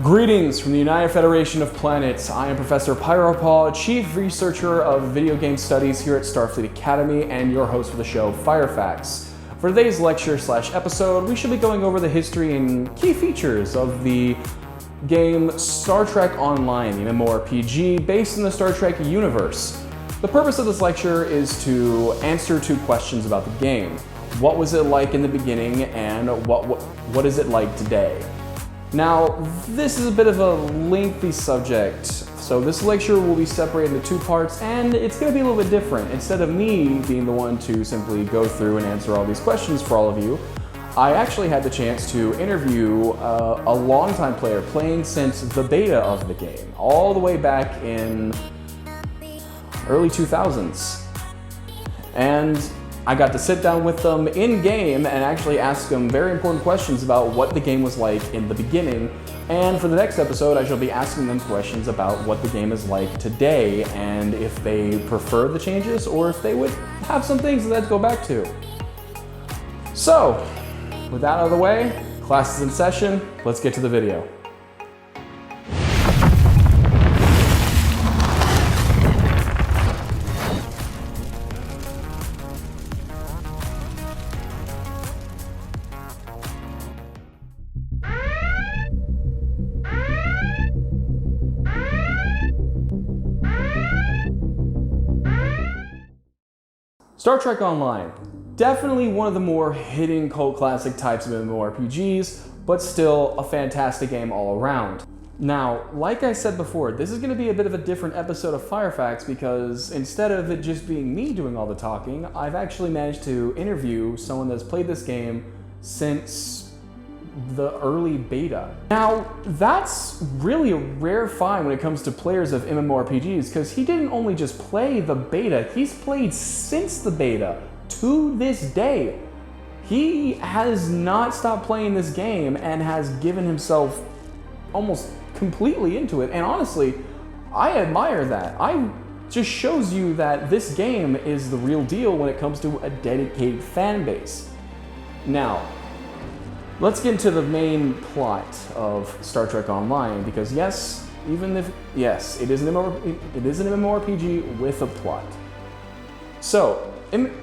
Greetings from the United Federation of Planets. I am Professor Pyropaw, Chief Researcher of Video Game Studies here at Starfleet Academy, and your host for the show, Firefacts. For today's lecture/episode, we should be going over the history and key features of the game Star Trek Online, the MMORPG based in the Star Trek universe. The purpose of this lecture is to answer two questions about the game. What was it like in the beginning, and what is it like today? Now, this is a bit of a lengthy subject, so this lecture will be separated into two parts, and it's going to be a little bit different. Instead of me being the one to simply go through and answer all these questions for all of you, I actually had the chance to interview a longtime player playing since the beta of the game, all the way back in early 2000s. And I got to sit down with them in-game and actually ask them very important questions about what the game was like in the beginning. And for the next episode, I shall be asking them questions about what the game is like today and if they prefer the changes or if they would have some things that they'd go back to. So, with that out of the way, class is in session. Let's get to the video. Star Trek Online, definitely one of the more hidden cult classic types of MMORPGs, but still a fantastic game all around. Now, like I said before, this is going to be a bit of a different episode of Firefacts because instead of it just being me doing all the talking, I've actually managed to interview someone that's played this game since the early beta. Now, that's really a rare find when it comes to players of MMORPGs, because he didn't only just play the beta, he's played since the beta to this day. He has not stopped playing this game and has given himself almost completely into it, and honestly, I admire that. I just shows you that this game is the real deal when it comes to a dedicated fan base. Now, let's get into the main plot of Star Trek Online, because it is an MMORPG with a plot. So,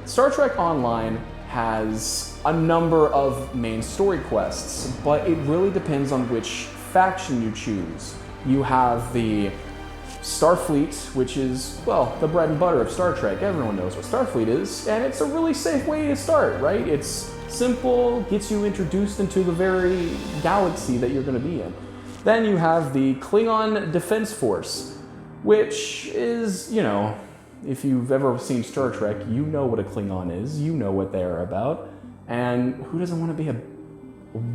Star Trek Online has a number of main story quests, but it really depends on which faction you choose. You have the Starfleet, which is, well, the bread and butter of Star Trek. Everyone knows what Starfleet is, and it's a really safe way to start, right? It's simple, gets you introduced into the very galaxy that you're going to be in. Then you have the Klingon Defense Force, which is, you know, if you've ever seen Star Trek, you know what a Klingon is, you know what they're about, and who doesn't want to be a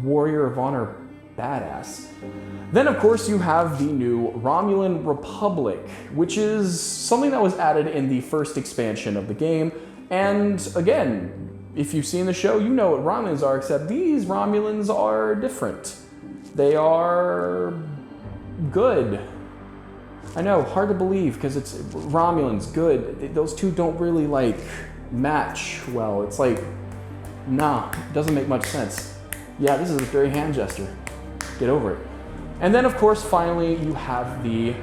warrior of honor badass? Then, of course, you have the new Romulan Republic, which is something that was added in the first expansion of the game, and again, if you've seen the show, you know what Romulans are, except these Romulans are different. They are good. I know, hard to believe, because it's Romulans, good. Those two don't really, match well. It's like, nah, it doesn't make much sense. Yeah, this is a very hand gesture. Get over it. And then, of course, finally, you have the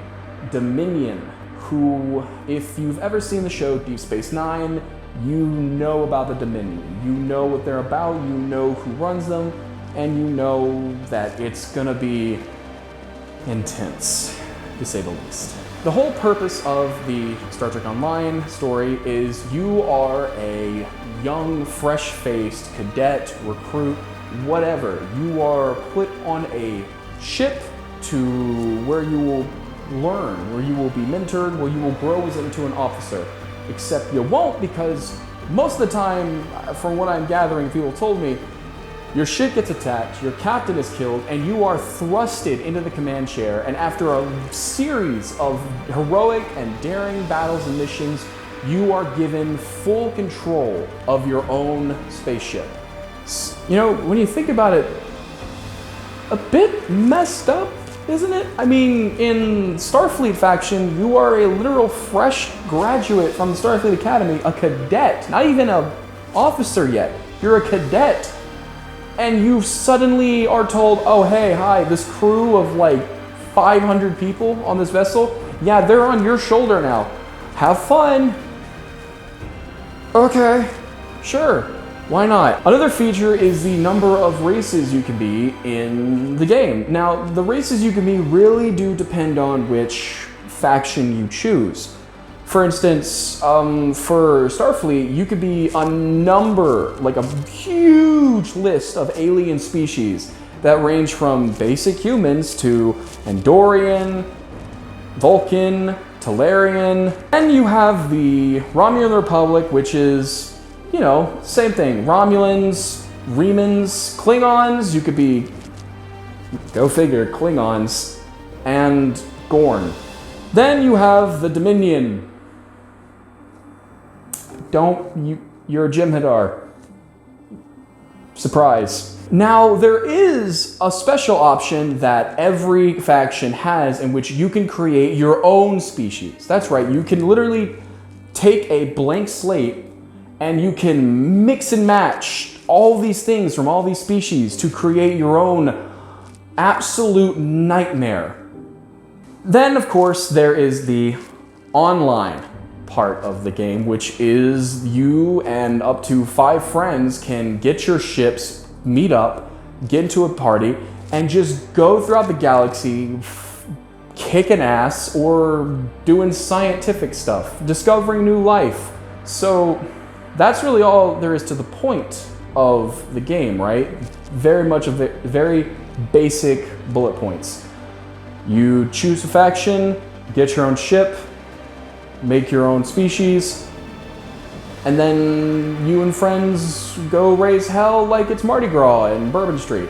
Dominion, who, if you've ever seen the show Deep Space Nine, you know about the Dominion. You know what they're about, you know who runs them, and you know that it's gonna be intense, to say the least. The whole purpose of the Star Trek Online story is you are a young, fresh-faced cadet, recruit, whatever. You are put on a ship to where you will learn, where you will be mentored, where you will grow into an officer. Except you won't, because most of the time, from what I'm gathering, people told me, your ship gets attacked, your captain is killed, and you are thrusted into the command chair, and after a series of heroic and daring battles and missions, you are given full control of your own spaceship. You know, when you think about it, a bit messed up, isn't it? I mean, in Starfleet faction, you are a literal fresh graduate from the Starfleet Academy, a cadet, not even an officer yet. You're a cadet. and you suddenly are told, oh, hey, hi, this crew of like 500 people on this vessel, yeah, they're on your shoulder now. Have fun. Okay, sure, why not? Another feature is the number of races you can be in the game. Now, the races you can be really do depend on which faction you choose. For instance, for Starfleet, you could be a number, like a huge list of alien species that range from basic humans to Andorian, Vulcan, Talarian. And you have the Romulan Republic, which is, you know, same thing. Romulans, Remans, Klingons, you could be, go figure, Klingons, and Gorn. Then you have the Dominion. You're a Jem'Hadar. Surprise. Now, there is a special option that every faction has in which you can create your own species. That's right, you can literally take a blank slate and you can mix and match all these things from all these species to create your own absolute nightmare. Then, of course, there is the online part of the game, which is you and up to 5 friends can get your ships, meet up, get into a party, and just go throughout the galaxy, kicking ass or doing scientific stuff, discovering new life. So that's really all there is to the point of the game, right? Very much of it, very basic bullet points. You choose a faction, get your own ship, make your own species, and then you and friends go raise hell like it's Mardi Gras in Bourbon Street.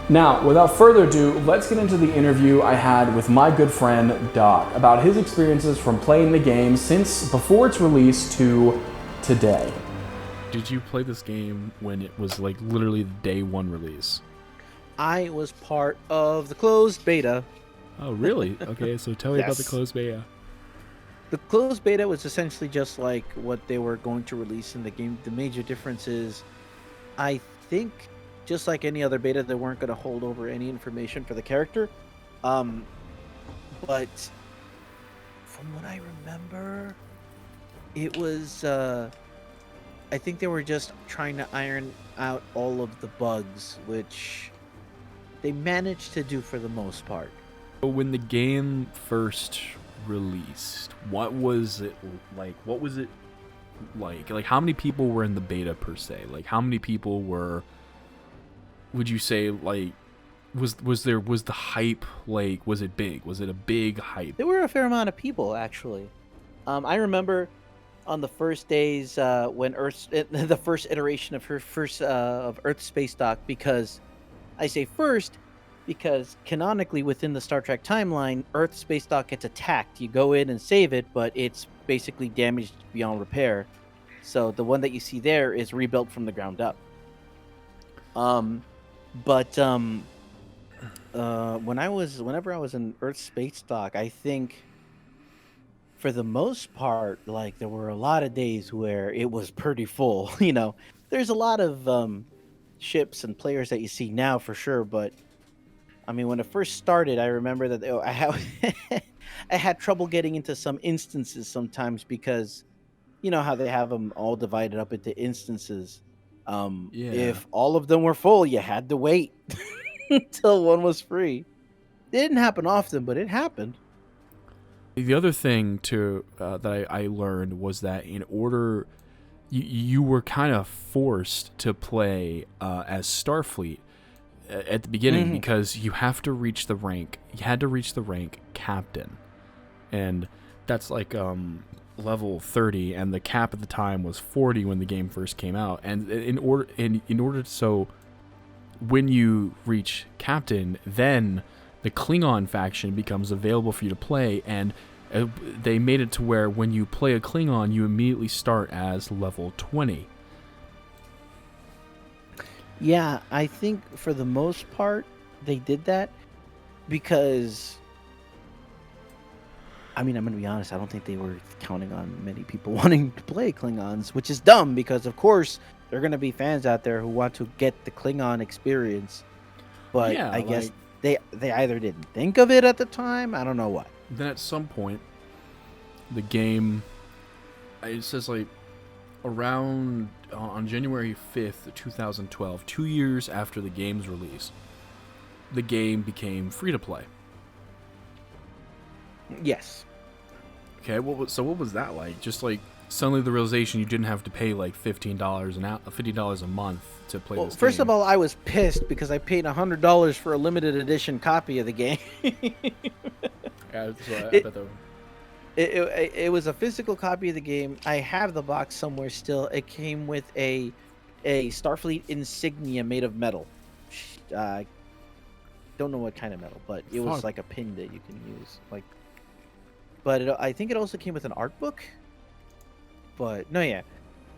Now, without further ado, let's get into the interview I had with my good friend Doc about his experiences from playing the game since before its release to today. Did you play this game when it was like literally the day one release? I was part of the closed beta. Oh, really? Okay, so tell me about the closed beta. The closed beta was essentially just like what they were going to release in the game. The major difference is, I think, just like any other beta, they weren't going to hold over any information for the character. But from what I remember, it was, I think they were just trying to iron out all of the bugs, which they managed to do for the most part. When the game first released, what was it like? What was it like? Like, how many people were in the beta per se? Like, how many people were, would you say, like, was the hype, like, was it big? Was it a big hype? There were a fair amount of people, actually. I remember on the first days when the first iteration of of Earth Space Dock, because I say first because canonically within the Star Trek timeline, Earth Space Dock gets attacked. You go in and save it, but it's basically damaged beyond repair. So the one that you see there is rebuilt from the ground up. Whenever I was in Earth Space Dock, I think for the most part, like, there were a lot of days where it was pretty full. You know, there's a lot of ships and players that you see now for sure, but I mean, when it first started, I remember that I had trouble getting into some instances sometimes because, you know how they have them all divided up into instances. If all of them were full, you had to wait until one was free. It didn't happen often, but it happened. The other thing that I learned was that in order, you were kind of forced to play as Starfleet at the beginning, because you had to reach the rank captain, and that's like level 30, and the cap at the time was 40 when the game first came out. And in order so when you reach captain, then the Klingon faction becomes available for you to play, and they made it to where when you play a Klingon, you immediately start as level 20. Yeah, I think for the most part they did that because, I mean, I'm going to be honest, I don't think they were counting on many people wanting to play Klingons, which is dumb because, of course, there are going to be fans out there who want to get the Klingon experience, but Yeah, I guess like- they either didn't think of it at the time. I don't know what. Then at some point, the game, it says like around on January 5th, 2012, 2 years after the game's release, the game became free to play. Yes. Okay, what was that like? Just like suddenly the realization you didn't have to pay like $50 a month to play Well, this game. first of all, I was pissed because I paid $100 for a limited edition copy of the game. Yeah, so I It- bet the- It was a physical copy of the game. I have the box somewhere still. It came with a Starfleet insignia made of metal. Don't know what kind of metal, but it was Fuck. like a pin that you can use. But I think it also came with an art book. But no, yeah,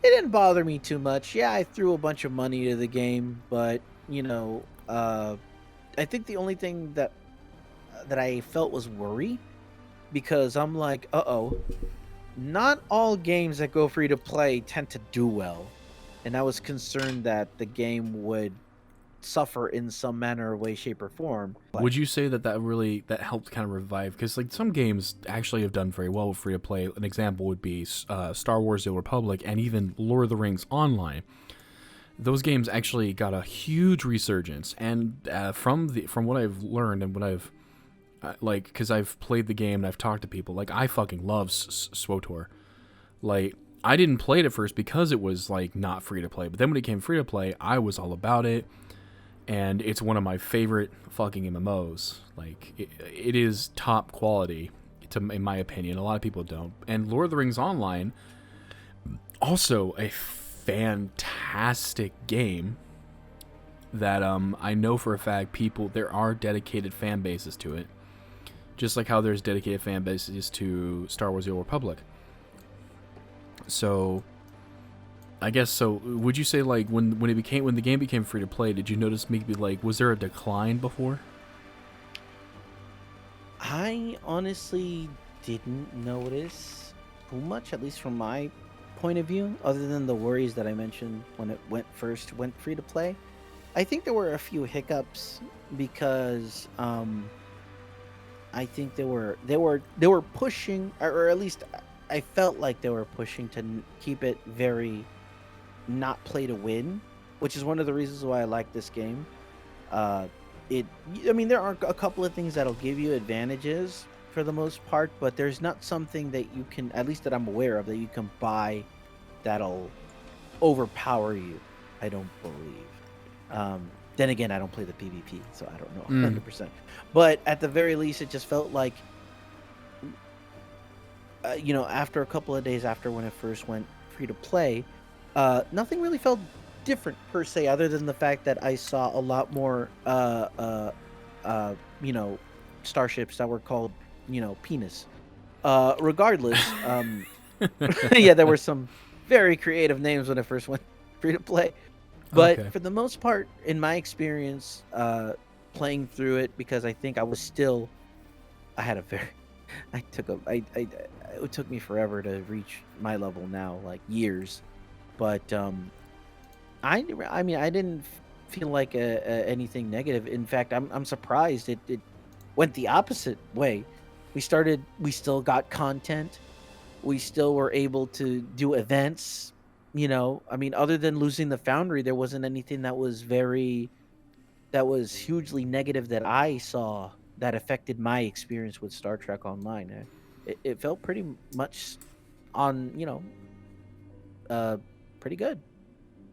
it didn't bother me too much. Yeah, I threw a bunch of money to the game, but I think the only thing that I felt was worry, because I'm like, not all games that go free to play tend to do well, and I was concerned that the game would suffer in some manner, way, shape, or form. Would you say that helped kind of revive? Because like some games actually have done very well with free to play. An example would be Star Wars: The Old Republic and even Lord of the Rings Online. Those games actually got a huge resurgence, and from what I've learned and what I've because I've played the game and I've talked to people, like I fucking love SWTOR. Like I didn't play it at first because it was like not free to play, but then when it came free to play, I was all about it. And it's one of my favorite fucking MMOs. Like, it is top quality, in my opinion. A lot of people don't. And Lord of the Rings Online, also a fantastic game that I know for a fact there are dedicated fan bases to it. Just like how there's dedicated fan bases to Star Wars: The Old Republic. So I guess so. Would you say like when the game became free to play, did you notice maybe like was there a decline before? I honestly didn't notice too much, at least from my point of view, other than the worries that I mentioned when it went free to play. I think there were a few hiccups because I think they were pushing, or at least I felt like they were pushing to keep it very not play to win, which is one of the reasons why I like this game. There are a couple of things that'll give you advantages for the most part, but there's not something that you can, at least that I'm aware of, that you can buy that'll overpower you. I don't believe. Then again, I don't play the PvP, so I don't know 100%. But at the very least, it just felt like, after a couple of days after when it first went free to play, nothing really felt different per se, other than the fact that I saw a lot more, starships that were called, penis. Regardless, yeah, there were some very creative names when it first went free to play. But Okay. for the most part, in my experience, playing through it, because I think it took me forever to reach my level now, like years. But I didn't feel like anything negative. In fact, I'm surprised it went the opposite way. We still got content. We still were able to do events. Other than losing the Foundry, there wasn't anything that was hugely negative that I saw that affected my experience with Star Trek Online. It felt pretty much pretty good.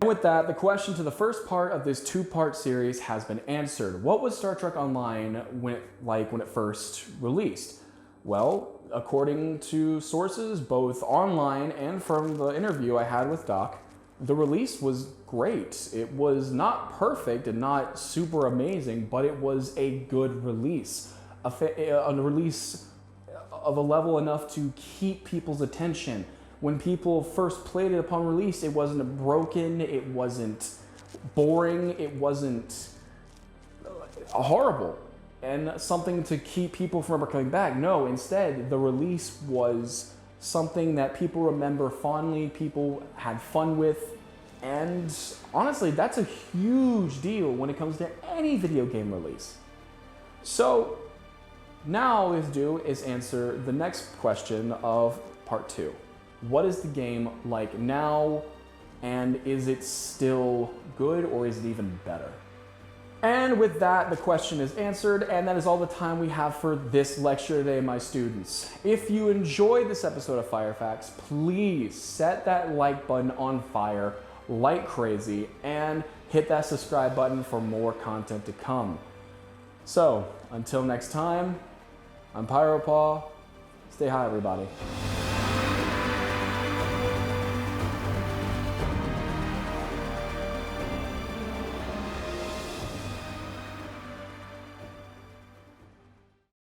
And with that, the question to the first part of this two-part series has been answered. What was Star Trek Online when it first released? Well, according to sources, both online and from the interview I had with Doc, the release was great. It was not perfect and not super amazing, but it was a good release. A release of a level enough to keep people's attention. When people first played it upon release, it wasn't broken, it wasn't boring, it wasn't horrible and something to keep people from ever coming back. No, instead, the release was something that people remember fondly, people had fun with, And honestly, that's a huge deal when it comes to any video game release. So now all we have to do is answer the next question of part 2. What is the game like now, and is it still good, or is it even better? And with that, the question is answered, and that is all the time we have for this lecture today, my students. If you enjoyed this episode of Firefacts, please set that like button on fire like crazy, and hit that subscribe button for more content to come. So, until next time, I'm Pyropaw. Stay high, everybody.